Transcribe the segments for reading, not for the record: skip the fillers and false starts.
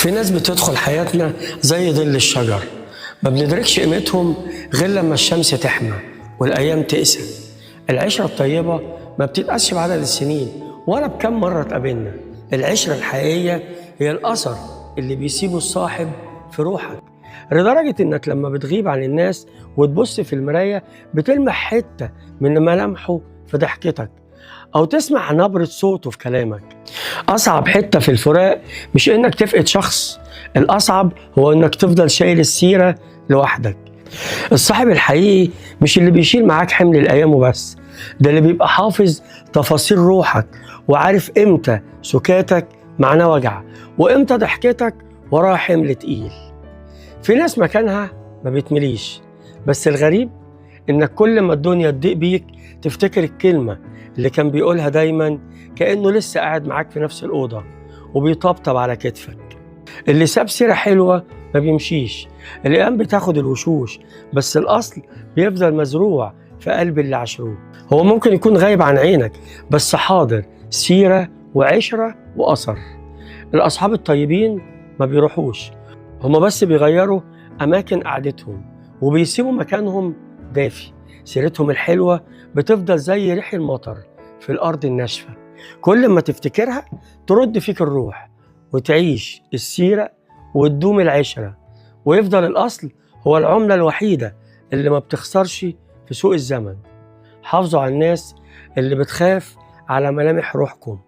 في ناس بتدخل حياتنا زي ظل الشجر، ما بندركش قيمتهم غير لما الشمس تحمى والأيام تقسى. العشرة الطيبة ما بتتقاسش بعدد السنين ولا بكم مرة تقابلنا. العشرة الحقيقية هي الأثر اللي بيسيبه الصاحب في روحك، لدرجة إنك لما بتغيب عن الناس وتبص في المراية بتلمح حتة من ملامحه في ضحكتك أو تسمع نبرة صوته في كلامك. أصعب حتة في الفراق مش إنك تفقد شخص، الأصعب هو إنك تفضل شايل السيرة لوحدك. الصاحب الحقيقي مش اللي بيشيل معاك حمل الأيام وبس، ده اللي بيبقى حافظ تفاصيل روحك وعارف إمتى سكاتك معناه وجع وإمتى ضحكتك وراها حمل تقيل. في ناس مكانها ما بتمليش، بس الغريب إنك كل ما الدنيا تضيق بيك تفتكر الكلمة اللي كان بيقولها دايما كأنه لسه قاعد معاك في نفس الأوضة وبيطبطب على كتفك. اللي ساب سيرة حلوة ما بيمشيش، الأيام بتاخد الوشوش بس الأصل بيفضل مزروع في قلب اللي عاشروه. هو ممكن يكون غايب عن عينك بس حاضر، سيرة وعشرة وأثر. الأصحاب الطيبين ما بيروحوش، هما بس بيغيروا أماكن قعدتهم وبيسيبوا مكانهم دافي. سيرتهم الحلوة بتفضل زي ريح المطر في الأرض الناشفة، كل ما تفتكرها ترد فيك الروح وتعيش السيرة وتدوم العشرة، ويفضل الأصل هو العملة الوحيدة اللي ما بتخسرش في سوق الزمن. حافظوا على الناس اللي بتخاف على ملامح روحكم،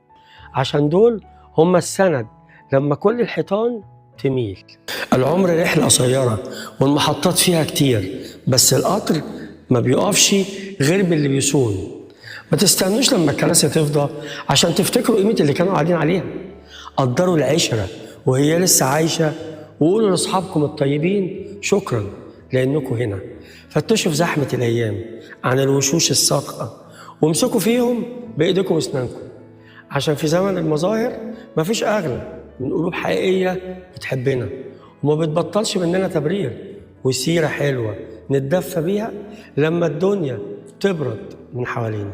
عشان دول هم السند لما كل الحيطان تميل. العمر رحلة قصيرة والمحطات فيها كتير، بس القطر ما بيقفش غير باللي بيصون. ما تستنوش لما الكراسي تفضى عشان تفتكروا قيمة اللي كانوا قاعدين عليها. قدروا العشرة وهي لسه عايشة، وقولوا لأصحابكم الطيبين شكرا لأنكم هنا. فتشوا في زحمة الأيام عن الوشوش الصادقة وامسكوا فيهم بإيديكم واسنانكم، عشان في زمن المظاهر مفيش أغلى من قلوب حقيقية بتحبنا وما بتبطلش مننا تبرير وسيرة حلوة نتدفى بيها لما الدنيا تبرد من حوالينا.